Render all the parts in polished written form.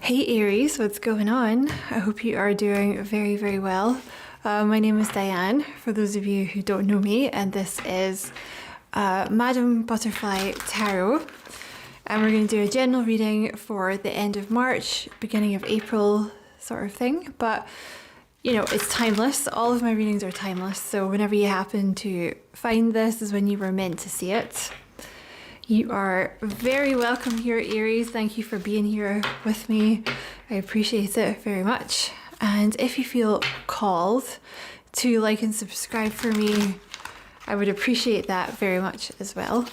Hey Aries, what's going on? I hope you are doing very, very well. My name is Diane, for those of you who don't know me, and this is Madam Butterfly Tarot. And we're going to do a general reading for the end of March, beginning of April sort of thing. But, you know, it's timeless. All of my readings are timeless. So whenever you happen to find this is when you were meant to see it. You are very welcome here, Aries. Thank you for being here with me. I appreciate it very much. And if you feel called to like and subscribe for me, I would appreciate that very much as well.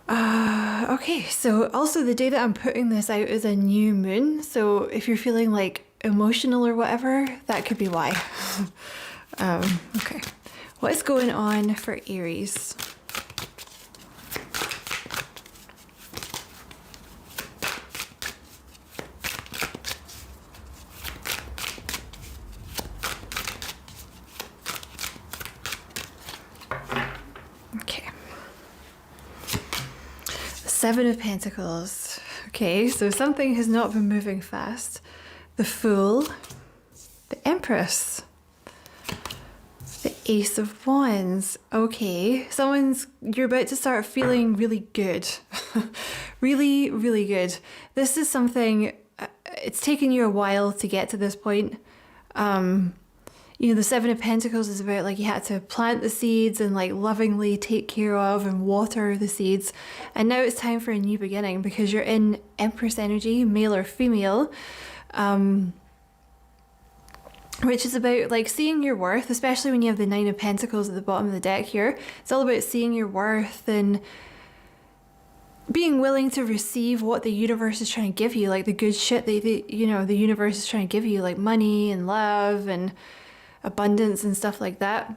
Okay, so also the day that I'm putting this out is a new moon. So if you're feeling like emotional or whatever, that could be why. Okay. What is going on for Aries? Okay. Seven of Pentacles. Okay, so something has not been moving fast. The Fool, the Empress, the Ace of Wands. Okay, you're about to start feeling really good. Really, really good. This is something, it's taken you a while to get to this point. You know, the Seven of Pentacles is about like you had to plant the seeds and like lovingly take care of and water the seeds. And now it's time for a new beginning because you're in Empress energy, male or female. Which is about like seeing your worth, especially when you have the Nine of Pentacles at the bottom of the deck here. It's all about seeing your worth and being willing to receive what the universe is trying to give you, like the good shit that the universe is trying to give you, like money and love and abundance and stuff like that.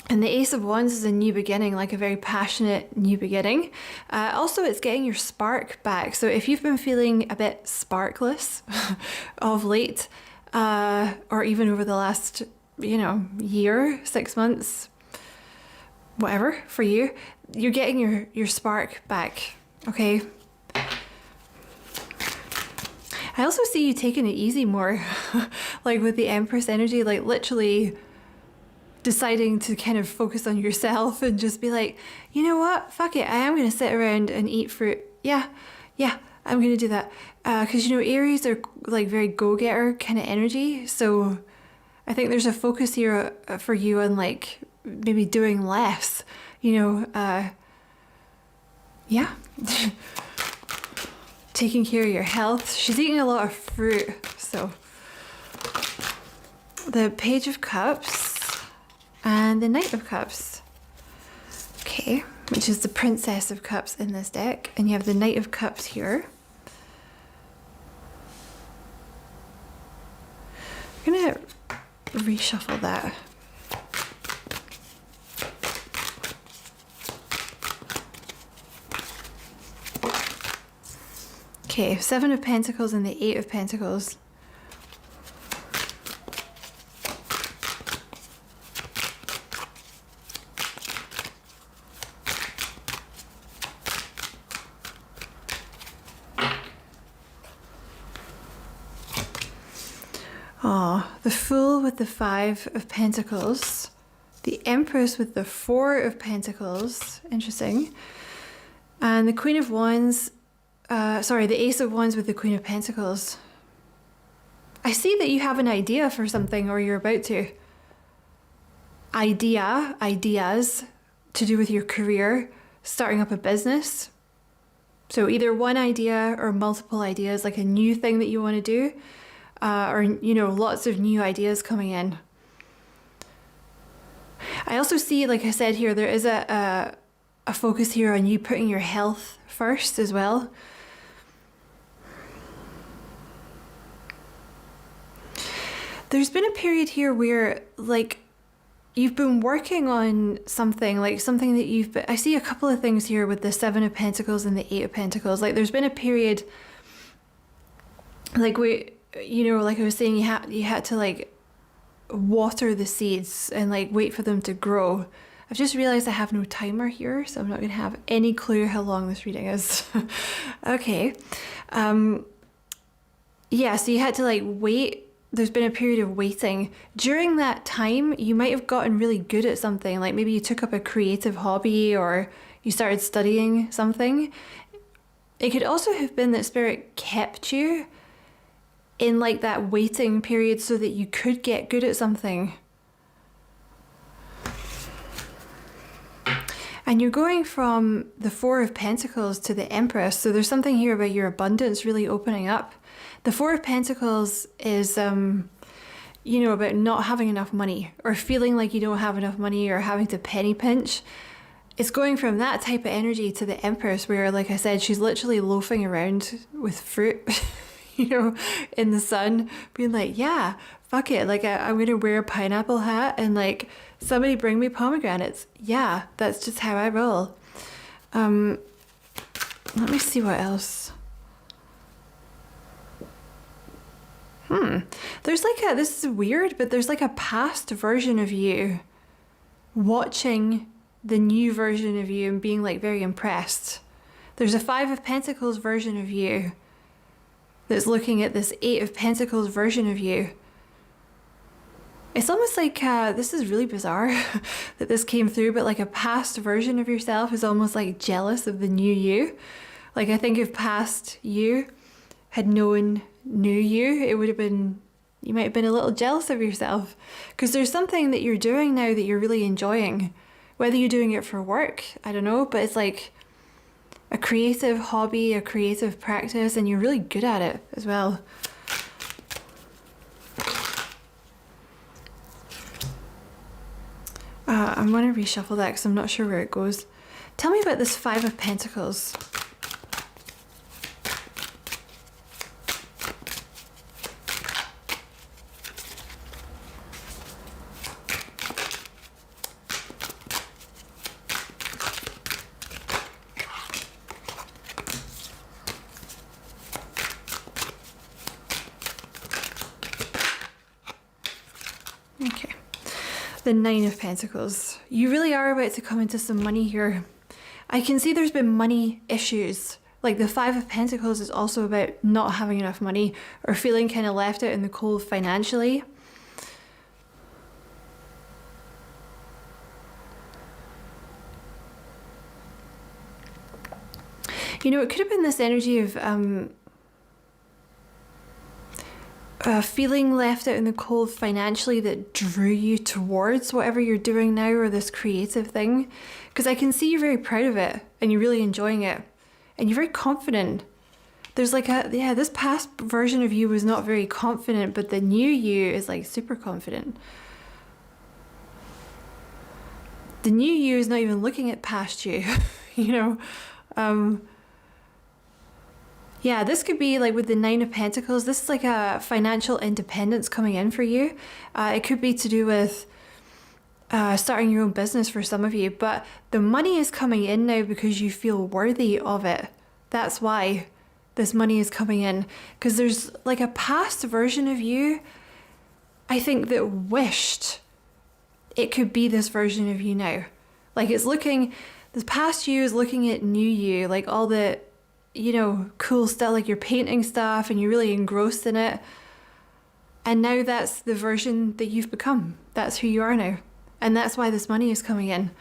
And the Ace of Wands is a new beginning, like a very passionate new beginning. Also, it's getting your spark back. So if you've been feeling a bit sparkless of late, or even over the last, year, 6 months, whatever, for you, you're getting your spark back, okay? I also see you taking it easy more, like with the Empress energy, like literally deciding to kind of focus on yourself and just be like, you know what, fuck it, I am going to sit around and eat fruit. Yeah, I'm going to do that. Because, Aries are like very go-getter kind of energy. So I think there's a focus here for you on like maybe doing less, yeah. Taking care of your health. She's eating a lot of fruit. So the Page of Cups and the Knight of Cups. Okay, which is the Princess of Cups in this deck. And you have the Knight of Cups here. I'm gonna reshuffle that. Okay, Seven of Pentacles and the Eight of Pentacles. The Fool with the Five of Pentacles. The Empress with the Four of Pentacles. Interesting. And the Queen of Wands. The Ace of Wands with the Queen of Pentacles. I see that you have an idea for something, or you're about to. Ideas to do with your career, starting up a business. So either one idea or multiple ideas, like a new thing that you want to do, or lots of new ideas coming in. I also see, like I said here, there is a focus here on you putting your health first as well. There's been a period here where like you've been working on something, like something that I see a couple of things here with the Seven of Pentacles and the Eight of Pentacles. Like there's been a period like like I was saying, you had to like water the seeds and like wait for them to grow. I've just realized I have no timer here, so I'm not going to have any clue how long this reading is. Okay. Yeah, so you had to like wait. There's been a period of waiting. During that time, you might have gotten really good at something. Like maybe you took up a creative hobby or you started studying something. It could also have been that Spirit kept you in like that waiting period so that you could get good at something. And you're going from the Four of Pentacles to the Empress. So there's something here about your abundance really opening up. The Four of Pentacles is, you know, about not having enough money or feeling like you don't have enough money or having to penny pinch. It's going from that type of energy to the Empress where, like I said, she's literally loafing around with fruit, you know, in the sun, being like, yeah, fuck it. Like, I'm going to wear a pineapple hat and like, somebody bring me pomegranates. Yeah, that's just how I roll. Let me see what else. There's like this is weird, but there's like a past version of you watching the new version of you and being like very impressed. There's a Five of Pentacles version of you that's looking at this Eight of Pentacles version of you. It's almost like, this is really bizarre that this came through, but like a past version of yourself is almost like jealous of the new you. Like I think if past you had known new you, it would have been, you might have been a little jealous of yourself because there's something that you're doing now that you're really enjoying. Whether you're doing it for work, I don't know, but it's like a creative hobby, a creative practice, and you're really good at it as well. I'm going to reshuffle that because I'm not sure where it goes. Tell me about this Five of Pentacles. Okay. The Nine of Pentacles. You really are about to come into some money here. I can see there's been money issues. Like the Five of Pentacles is also about not having enough money or feeling kind of left out in the cold financially. You know, it could have been this energy of feeling left out in the cold financially that drew you towards whatever you're doing now or this creative thing. Because I can see you're very proud of it and you're really enjoying it and you're very confident. There's like this past version of you was not very confident, but the new you is like super confident. The new you is not even looking at past you, you know. Yeah, this could be like with the Nine of Pentacles. This is like a financial independence coming in for you. It could be to do with starting your own business for some of you, but the money is coming in now because you feel worthy of it. That's why this money is coming in, because there's like a past version of you, I think, that wished it could be this version of you now. Like it's looking, this past you is looking at new you, like all the, you know, cool stuff, like you're painting stuff and you're really engrossed in it. And now that's the version that you've become. That's who you are now. And that's why this money is coming in.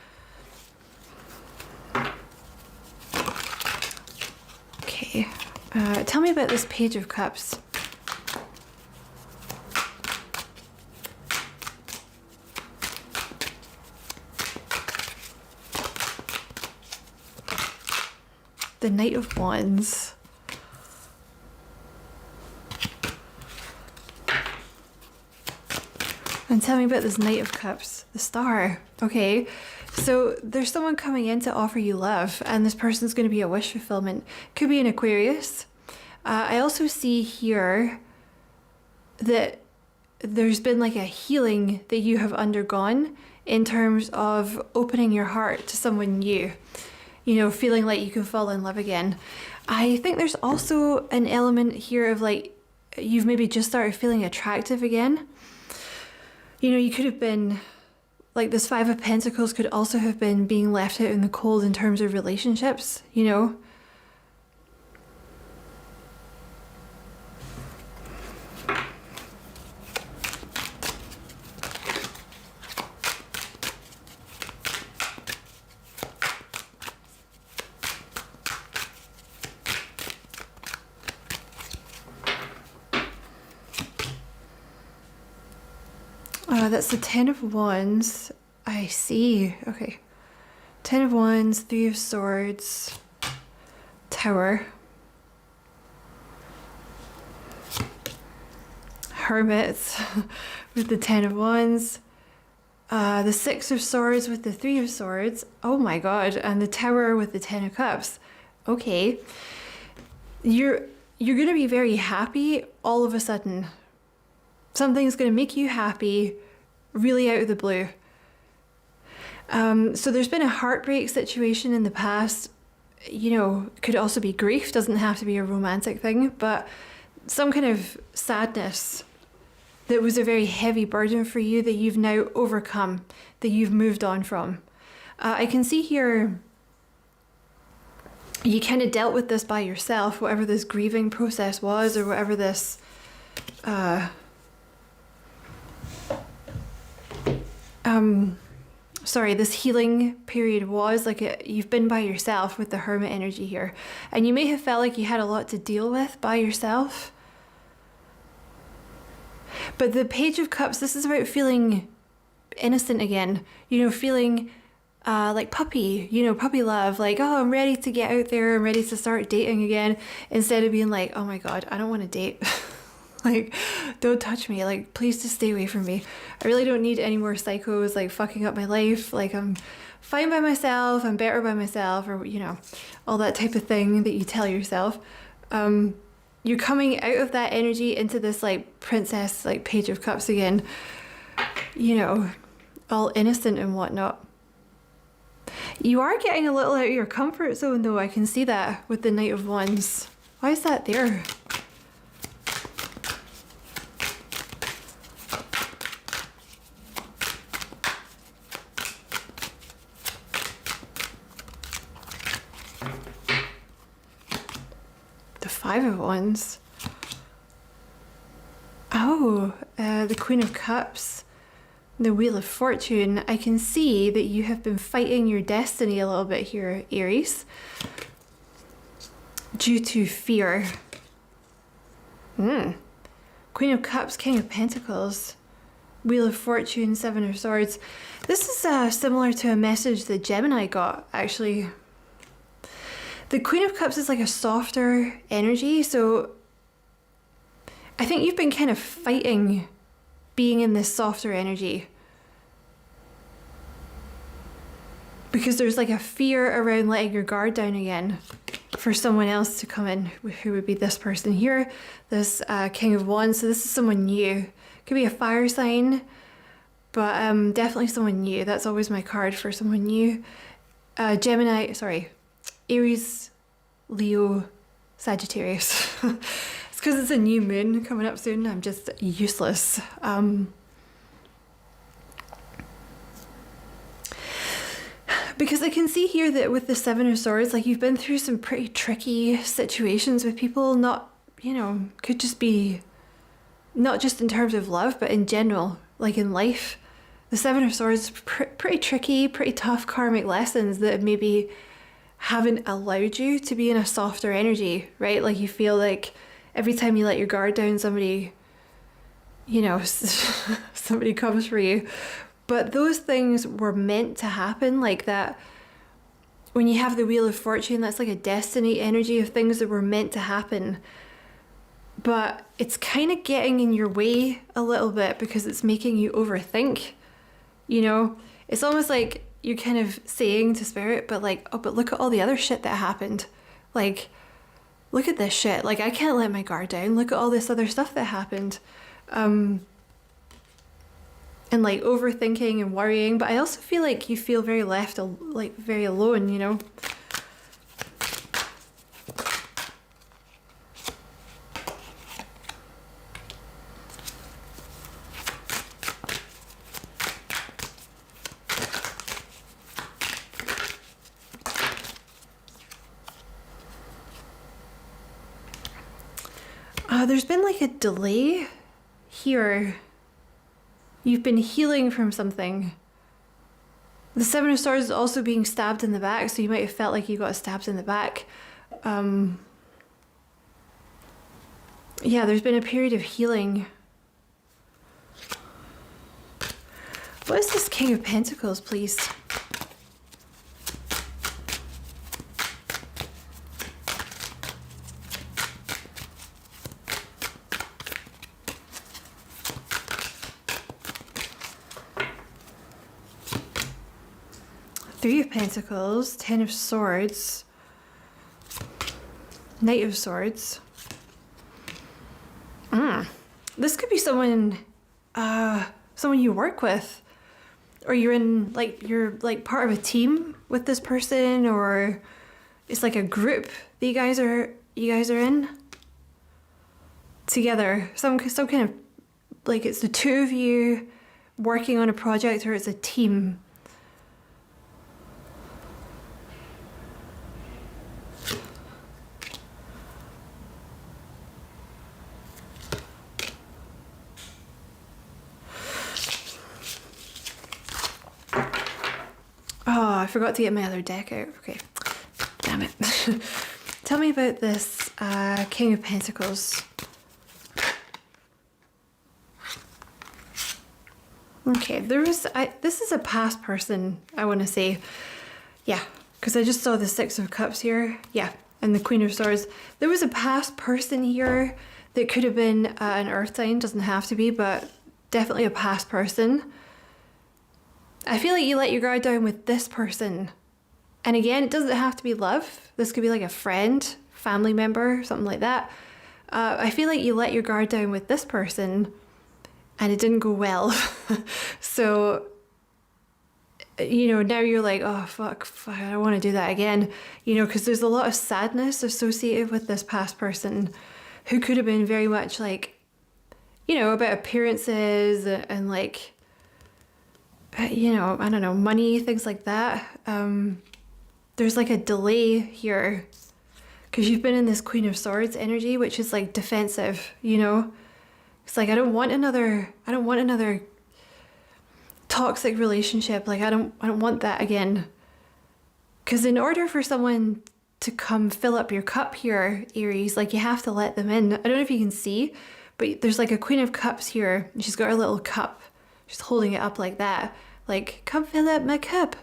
Okay. Tell me about this Page of Cups. The Knight of Wands. And tell me about this Knight of Cups, the Star. Okay, so there's someone coming in to offer you love, and this person's going to be a wish fulfillment. Could be an Aquarius. I also see here that there's been like a healing that you have undergone in terms of opening your heart to someone new. You know, feeling like you can fall in love again. I think there's also an element here of like, you've maybe just started feeling attractive again. You know, you could have been Like this Five of Pentacles could also have been being left out in the cold in terms of relationships, you know? That's the Ten of Wands. I see. Okay. Ten of Wands, Three of Swords, Tower, Hermit with the Ten of Wands, the Six of Swords with the Three of Swords. Oh my God. And the Tower with the Ten of Cups. Okay. You're going to be very happy all of a sudden. Something's going to make you happy really out of the blue. So there's been a heartbreak situation in the past, you know, could also be grief, doesn't have to be a romantic thing, but some kind of sadness that was a very heavy burden for you that you've now overcome, that you've moved on from. I can see here you kind of dealt with this by yourself, whatever this grieving process was, or whatever this this healing period was. Like you've been by yourself with the Hermit energy here, and you may have felt like you had a lot to deal with by yourself. But the Page of Cups, this is about feeling innocent again, you know, feeling like puppy, you know, puppy love, like, oh, I'm ready to get out there, I'm ready to start dating again, instead of being like, oh my God, I don't want to date. Like, don't touch me. Like, please just stay away from me. I really don't need any more psychos, like, fucking up my life. Like, I'm fine by myself. I'm better by myself. Or, you know, all that type of thing that you tell yourself. You're coming out of that energy into this, like, princess, like, Page of Cups again. You know, all innocent and whatnot. You are getting a little out of your comfort zone, though. I can see that with the Knight of Wands. Why is that there? Five of Wands. Oh, the Queen of Cups, the Wheel of Fortune. I can see that you have been fighting your destiny a little bit here, Aries, due to fear. Queen of Cups, King of Pentacles, Wheel of Fortune, Seven of Swords. This is similar to a message that Gemini got, actually. The Queen of Cups is like a softer energy, so I think you've been kind of fighting being in this softer energy. Because there's like a fear around letting your guard down again for someone else to come in, who would be this person here, this King of Wands. So this is someone new. Could be a fire sign, but definitely someone new. That's always my card for someone new. Aries, Leo, Sagittarius. It's because it's a new moon coming up soon. I'm just useless. Because I can see here that with the Seven of Swords, like you've been through some pretty tricky situations with people, not, you know, could just be, not just in terms of love, but in general, like in life. The Seven of Swords, pretty tricky, pretty tough karmic lessons that maybe haven't allowed you to be in a softer energy, right? Like you feel like every time you let your guard down, somebody, you know, somebody comes for you. But those things were meant to happen, like that. When you have the Wheel of Fortune, that's like a destiny energy of things that were meant to happen. But it's kind of getting in your way a little bit because it's making you overthink, you know? It's almost like you're kind of saying to Spirit, but like, oh, but look at all the other shit that happened. Like, look at this shit. Like, I can't let my guard down. Look at all this other stuff that happened. And like overthinking and worrying. But I also feel like you feel very left, like very alone, you know? There's been like a delay here. You've been healing from something. The Seven of Swords is also being stabbed in the back, so you might have felt like you got stabbed in the back. Yeah, there's been a period of healing. What is this King of Pentacles, please? Three of Pentacles, Ten of Swords, Knight of Swords. This could be someone you work with, or you're like part of a team with this person, or it's like a group that you guys are in together. Some kind of, like, it's the two of you working on a project, or it's a team. Oh, I forgot to get my other deck out. Okay, damn it. Tell me about this King of Pentacles. Okay, this is a past person, I want to say. Yeah, because I just saw the Six of Cups here. Yeah, and the Queen of Swords. There was a past person here that could have been an earth sign, doesn't have to be, but definitely a past person. I feel like you let your guard down with this person. And again, it doesn't have to be love. This could be like a friend, family member, something like that. I feel like you let your guard down with this person and it didn't go well. So, you know, now you're like, oh, fuck, I don't want to do that again. You know, because there's a lot of sadness associated with this past person who could have been very much like, you know, about appearances and like, you know, I don't know, money, things like that. There's like a delay here because you've been in this Queen of Swords energy, which is like defensive, you know. It's like, I don't want another toxic relationship. Like, I don't want that again. Because in order for someone to come fill up your cup here, Aries, like, you have to let them in. I don't know if you can see, but there's like a Queen of Cups here. And she's got her little cup. She's holding it up like that. Like, come fill up my cup.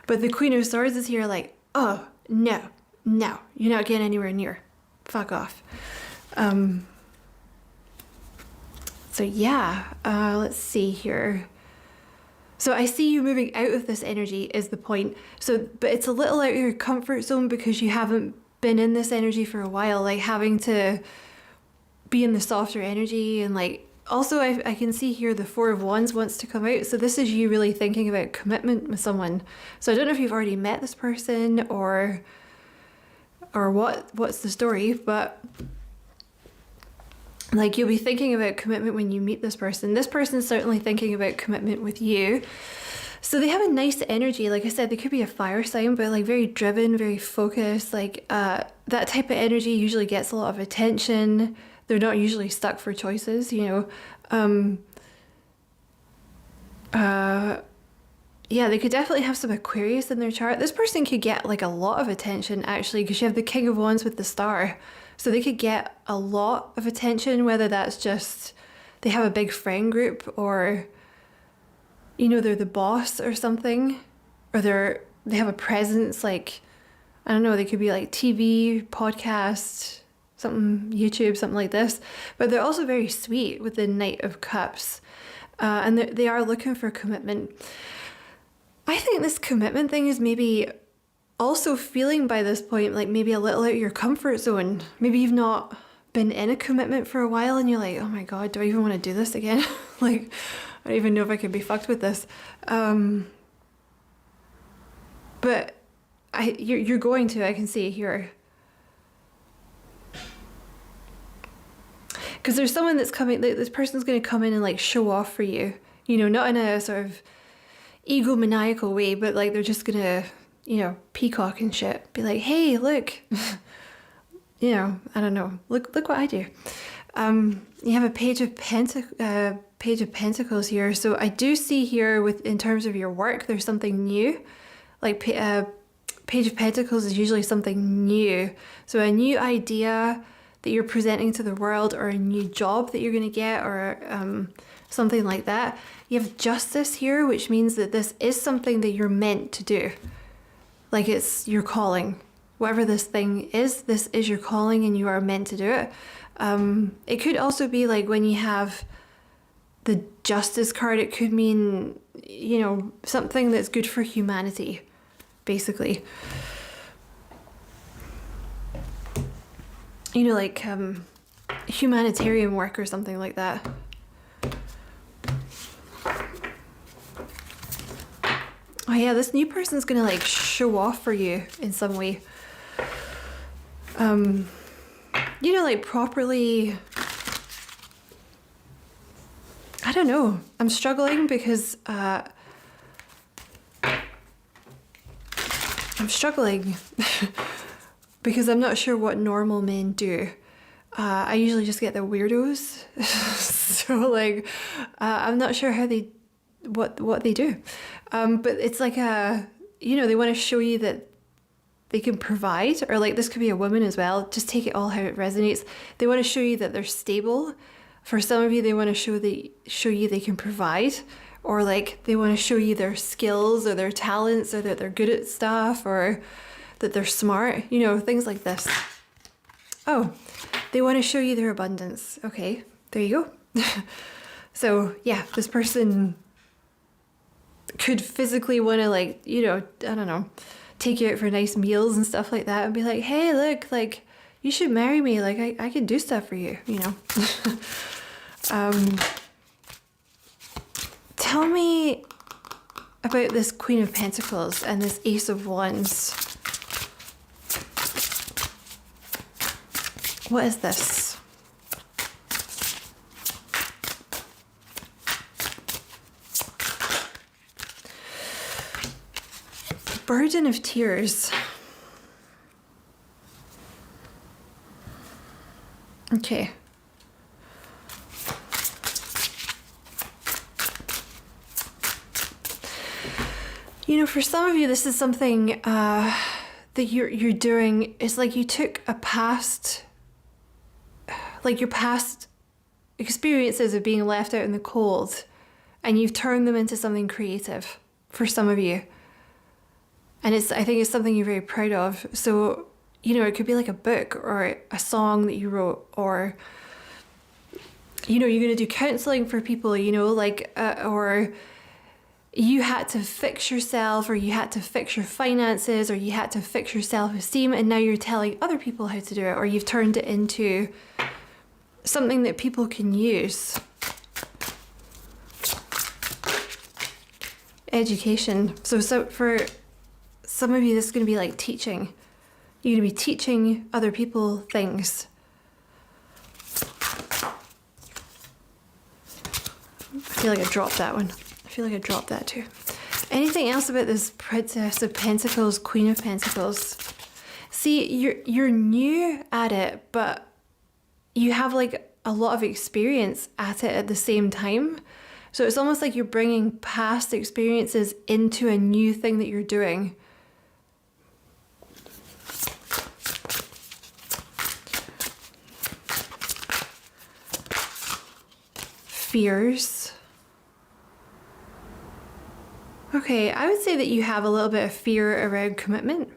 But the Queen of Swords is here like, oh, no, you're not getting anywhere near. Fuck off. So yeah, let's see here. So I see you moving out of this energy is the point. So, but it's a little out of your comfort zone because you haven't been in this energy for a while, like having to be in the softer energy and like, also, I can see here the Four of Wands wants to come out. So this is you really thinking about commitment with someone. So I don't know if you've already met this person or what's the story, but like you'll be thinking about commitment when you meet this person. This person's certainly thinking about commitment with you. So they have a nice energy. Like I said, they could be a fire sign, but like very driven, very focused. Like that type of energy usually gets a lot of attention. They're not usually stuck for choices, you know. Yeah, they could definitely have some Aquarius in their chart. This person could get like a lot of attention actually, because you have the King of Wands with the Star. So they could get a lot of attention, whether that's just they have a big friend group or, you know, they're the boss or something, or they have a presence, like, I don't know, they could be like TV, podcast, something, YouTube, something like this. But they're also very sweet with the Knight of Cups. And they are looking for commitment. I think this commitment thing is maybe also feeling by this point like maybe a little out of your comfort zone. Maybe you've not been in a commitment for a while and you're like, oh my God, do I even want to do this again? Like, I don't even know if I could be fucked with this. But you're going to, I can see here. Because there's someone that's coming, this person's going to come in and like show off for you, you know, not in a sort of egomaniacal way, but like they're just going to, you know, peacock and shit. Be like, hey, look, you know, I don't know. Look what I do. You have a page of Pentacles here. So I do see here in terms of your work, there's something new. Like Page of Pentacles is usually something new. So a new idea that you're presenting to the world, or a new job that you're going to get, or something like that. You have Justice here, which means that this is something that you're meant to do. Like it's your calling. Whatever this thing is, this is your calling and you are meant to do it. It could also be like when you have the Justice card, it could mean, you know, something that's good for humanity, basically. You know, like humanitarian work or something like that. Oh yeah, this new person's gonna like show off for you in some way. You know, like properly, I don't know. I'm struggling because because I'm not sure what normal men do. I usually just get the weirdos. So like, I'm not sure how what they do. But it's like you know, they want to show you that they can provide, or like this could be a woman as well. Just take it all how it resonates. They want to show you that they're stable. For some of you, they want to show you they can provide, or like they want to show you their skills or their talents, or that they're good at stuff, or that they're smart, you know, things like this. Oh, they want to show you their abundance. Okay, there you go. So yeah, this person could physically want to, like, you know, I don't know, take you out for nice meals and stuff like that and be like, hey, look, like, you should marry me. Like, I can do stuff for you, you know. Tell me about this Queen of Pentacles and this Ace of Wands. What is this? Burden of Tears. Okay. You know, for some of you, this is something that you're doing. It's like you took a past, like your past experiences of being left out in the cold, and you've turned them into something creative for some of you. And I think it's something you're very proud of. So, you know, it could be like a book or a song that you wrote, or, you know, you're going to do counseling for people, you know, like, or you had to fix yourself, or you had to fix your finances, or you had to fix your self-esteem, and now you're telling other people how to do it, or you've turned it into something that people can use. Education. So for some of you, this is going to be like teaching. You're going to be teaching other people things. I feel like I dropped that one. I feel like I dropped that too. Anything else about this Princess of Pentacles, Queen of Pentacles? See, you're new at it, but you have like a lot of experience at it at the same time. So it's almost like you're bringing past experiences into a new thing that you're doing. Fears. Okay, I would say that you have a little bit of fear around commitment.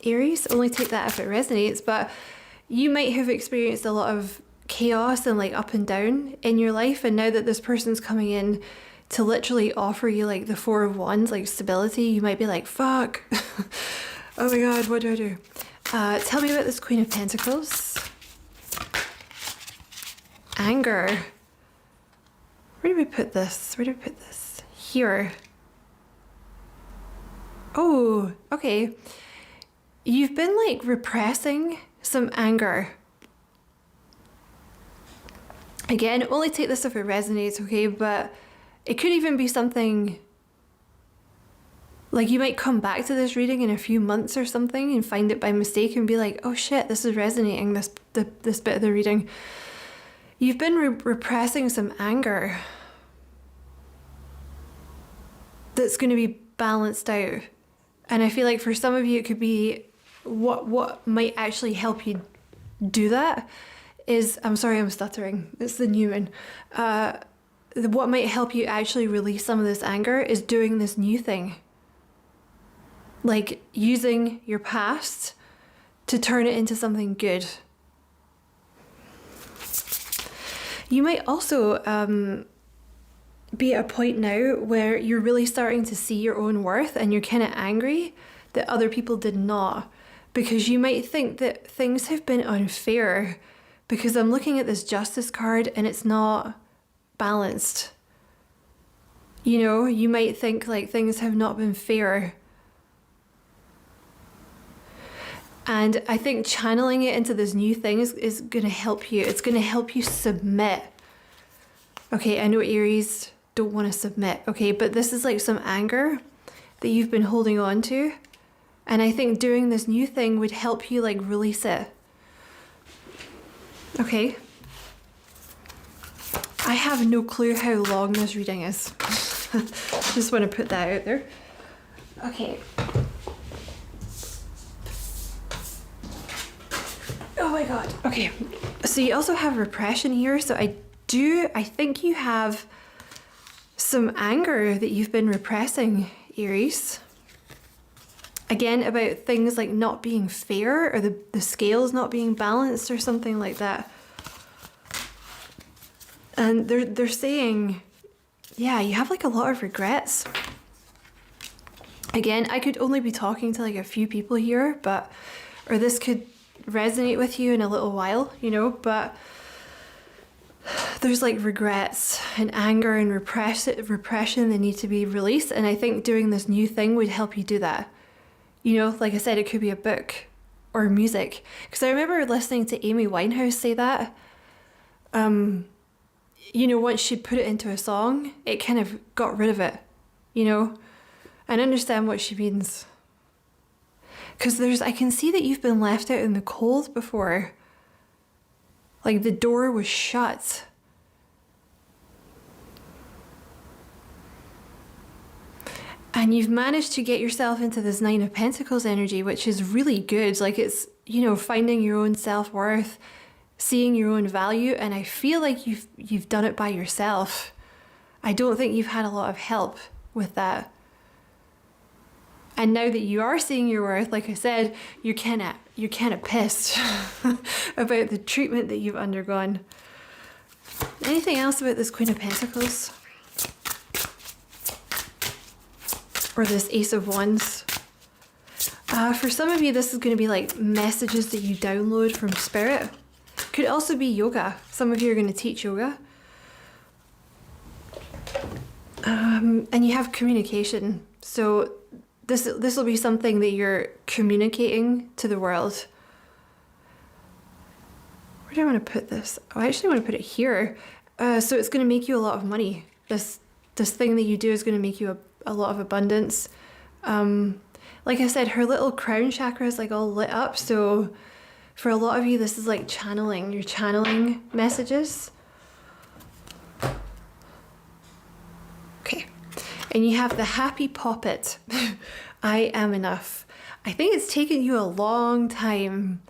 Aries, only take that if it resonates, but you might have experienced a lot of chaos and like up and down in your life, and now that this person's coming in to literally offer you like the Four of Wands, like stability, you might be like, fuck. Oh my god, what do I do? Tell me about this Queen of Pentacles. Anger. Where do we put this? Where do we put this? Here. Oh, okay. You've been like repressing some anger. Again, only take this if it resonates, okay? But it could even be something Like you might come back to this reading in a few months or something and find it by mistake and be like, oh shit, this is resonating, this bit of the reading. You've been repressing some anger that's going to be balanced out. And I feel like for some of you, it could be what might actually help you do that is, I'm sorry, I'm stuttering. It's the new moon. What might help you actually release some of this anger is doing this new thing. Like using your past to turn it into something good. You might also be at a point now where you're really starting to see your own worth and you're kind of angry that other people did not. Because you might think that things have been unfair because I'm looking at this justice card and it's not balanced. You know, you might think like things have not been fair. And I think channeling it into this new thing is going to help you. It's going to help you submit. Okay, I know Aries don't want to submit. Okay, but this is like some anger that you've been holding on to. And I think doing this new thing would help you like release it. Okay. I have no clue how long this reading is. Just want to put that out there. Okay. Oh my god. Okay. So you also have repression here. So I think you have some anger that you've been repressing, Aries. Again, about things like not being fair or the scales not being balanced or something like that. And they're saying, yeah, you have like a lot of regrets. Again, I could only be talking to like a few people here, or this could resonate with you in a little while, you know, but there's like regrets and anger and repression that need to be released. And I think doing this new thing would help you do that. You know, like I said, it could be a book or music. Because I remember listening to Amy Winehouse say that. You know, once she put it into a song, it kind of got rid of it, you know? And understand what she means. Because I can see that you've been left out in the cold before. Like the door was shut. And you've managed to get yourself into this Nine of Pentacles energy, which is really good. Like it's, you know, finding your own self-worth, seeing your own value. And I feel like you've done it by yourself. I don't think you've had a lot of help with that. And now that you are seeing your worth, like I said, you're kind of pissed about the treatment that you've undergone. Anything else about this Queen of Pentacles? Or this Ace of Wands? For some of you, this is going to be like messages that you download from Spirit. Could also be yoga. Some of you are going to teach yoga. And you have communication. So this will be something that you're communicating to the world. Where do I want to put this? Oh, I actually want to put it here. So it's going to make you a lot of money. This thing that you do is going to make you a lot of abundance. Like I said, her little crown chakra is like all lit up. So for a lot of you, this is like channeling. You're channeling messages. Okay. And you have the happy poppet. I am enough. I think it's taken you a long time,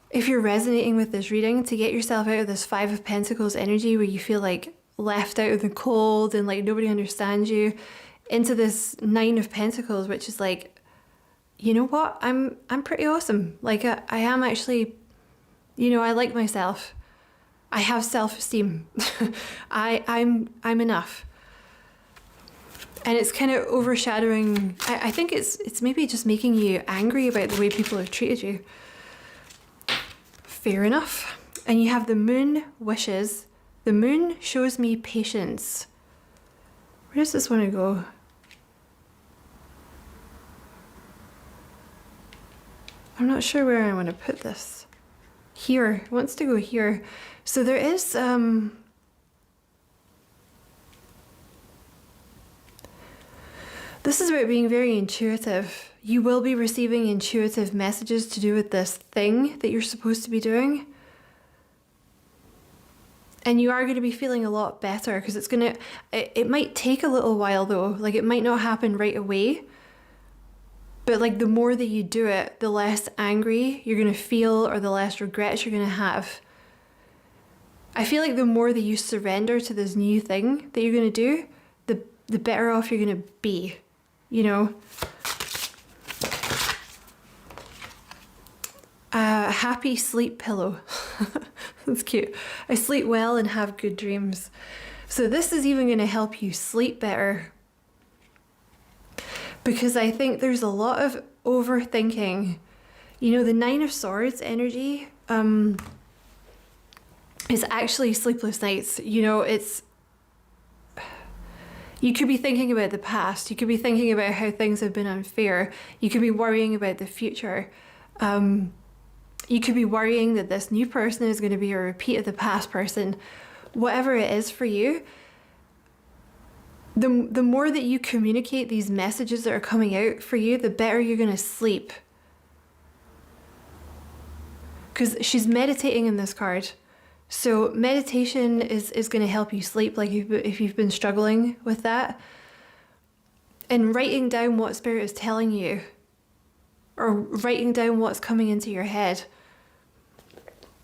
if you're resonating with this reading, to get yourself out of this Five of Pentacles energy where you feel like left out of the cold and like nobody understands you, into this Nine of Pentacles, which is like, you know what? I'm pretty awesome. Like I am actually, you know, I like myself. I have self-esteem. I'm enough. And it's kind of overshadowing. I think it's maybe just making you angry about the way people have treated you. Fair enough. And you have the Moon wishes. The Moon shows me patience. Where does this want to go? I'm not sure where I want to put this. Here. It wants to go here. So there is This is about being very intuitive. You will be receiving intuitive messages to do with this thing that you're supposed to be doing. And you are going to be feeling a lot better because it might take a little while though. Like it might not happen right away. But like the more that you do it, the less angry you're going to feel or the less regrets you're going to have. I feel like the more that you surrender to this new thing that you're going to do, the better off you're going to be, you know. A happy sleep pillow. That's cute. I sleep well and have good dreams. So this is even going to help you sleep better. Because I think there's a lot of overthinking. You know, the Nine of Swords energy is actually sleepless nights. You know, you could be thinking about the past. You could be thinking about how things have been unfair. You could be worrying about the future. You could be worrying that this new person is going to be a repeat of the past person. Whatever it is for you, the more that you communicate these messages that are coming out for you, the better you're going to sleep. Because she's meditating in this card. So meditation is going to help you sleep, like if you've been struggling with that. And writing down what Spirit is telling you, or writing down what's coming into your head.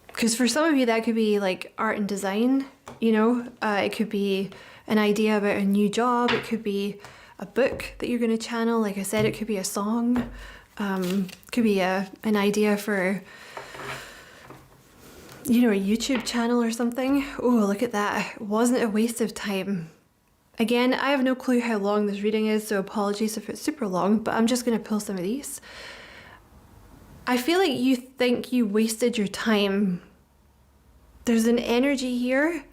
Because for some of you that could be like art and design, you know. It could be an idea about a new job. It could be a book that you're going to channel. Like I said, it could be a song. Could be an idea for, you know, a YouTube channel or something. Oh, look at that. It wasn't a waste of time. Again, I have no clue how long this reading is, so apologies if it's super long, but I'm just going to pull some of these. I feel like you think you wasted your time. There's an energy here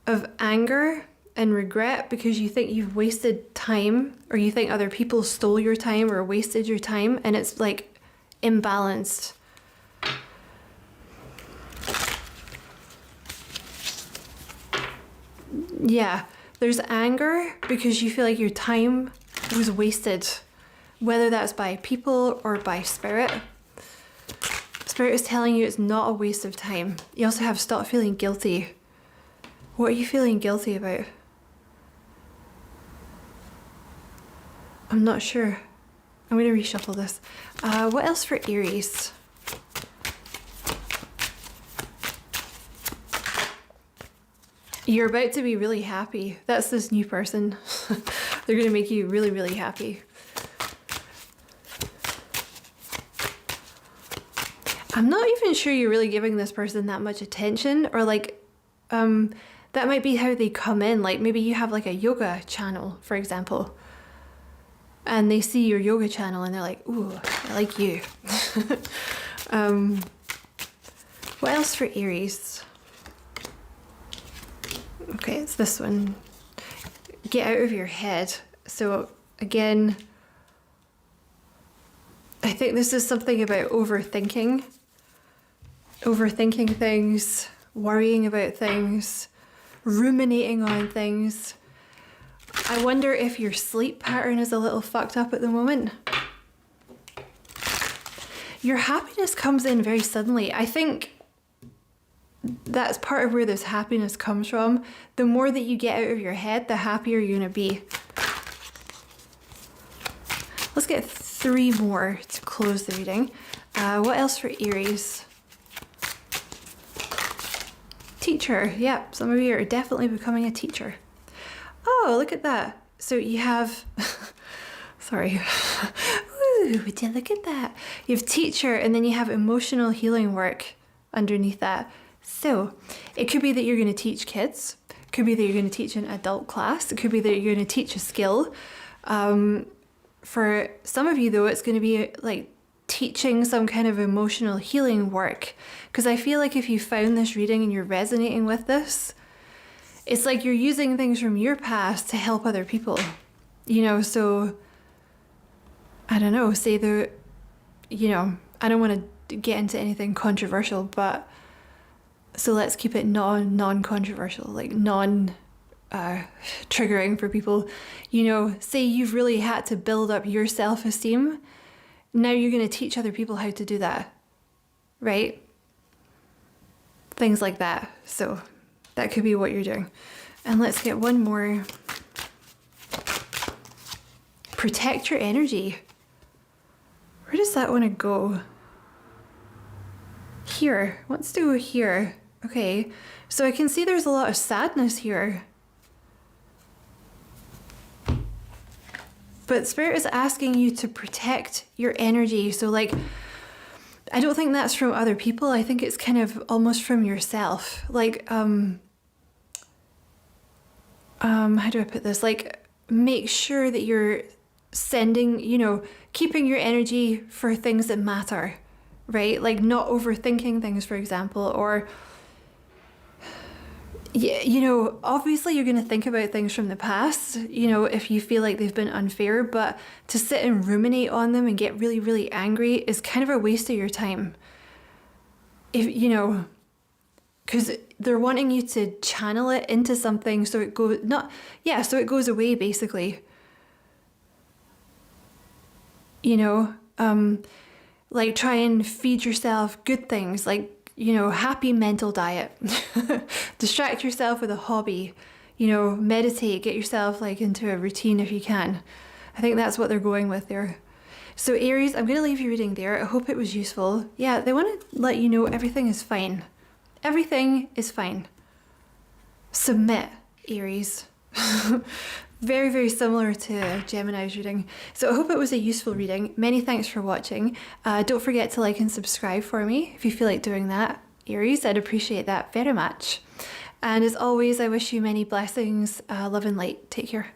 of anger and regret because you think you've wasted time, or you think other people stole your time or wasted your time, and it's like imbalanced. Yeah, there's anger because you feel like your time was wasted, whether that's by people or by Spirit. Spirit is telling you it's not a waste of time. You also have stop feeling guilty. What are you feeling guilty about? I'm not sure. I'm going to reshuffle this. What else for Aries? You're about to be really happy. That's this new person. They're going to make you really, really happy. I'm not even sure you're really giving this person that much attention, or like, that might be how they come in. Like maybe you have like a yoga channel, for example, and they see your yoga channel and they're like, ooh, I like you. What else for Aries? Okay, it's this one. Get out of your head. So again, I think this is something about overthinking things, worrying about things, ruminating on things. I wonder if your sleep pattern is a little fucked up at the moment. Your happiness comes in very suddenly. I think that's part of where this happiness comes from. The more that you get out of your head, the happier you're going to be. Let's get 3 more to close the reading. What else for Aries? Teacher. Yeah, some of you are definitely becoming a teacher. Oh, look at that. So you have... Sorry. Ooh, would you look at that? You have teacher, and then you have emotional healing work underneath that. So it could be that you're going to teach kids. It could be that you're going to teach an adult class. It could be that you're going to teach a skill. For some of you, though, it's going to be like teaching some kind of emotional healing work. Because I feel like if you found this reading and you're resonating with this, it's like you're using things from your past to help other people. You know, so I don't know, say the, you know, I don't want to get into anything controversial, but so let's keep it non-controversial, like triggering for people. You know, say you've really had to build up your self-esteem. Now you're going to teach other people how to do that, right? Things like that. So that could be what you're doing. And let's get one more. Protect your energy. Where does that want to go? Here. Let's do here. Okay. So I can see there's a lot of sadness here. But Spirit is asking you to protect your energy. So like, I don't think that's from other people. I think it's kind of almost from yourself. Like, how do I put this? Like, make sure that you're sending, you know, keeping your energy for things that matter, right? Like not overthinking things, for example, or, yeah, you know, obviously you're going to think about things from the past, you know, if you feel like they've been unfair, but to sit and ruminate on them and get really, really angry is kind of a waste of your time. If, you know, because they're wanting you to channel it into something so it goes, so it goes away basically. You know, like try and feed yourself good things, like, you know, happy mental diet. Distract yourself with a hobby, you know, meditate, get yourself like into a routine if you can. I think that's what they're going with there. So Aries, I'm going to leave you reading there. I hope it was useful. Yeah, they want to let you know everything is fine. Everything is fine. Submit, Aries. Very, very similar to Gemini's reading. So I hope it was a useful reading. Many thanks for watching. Don't forget to like and subscribe for me if you feel like doing that, Aries. I'd appreciate that very much. And as always, I wish you many blessings, love and light. Take care.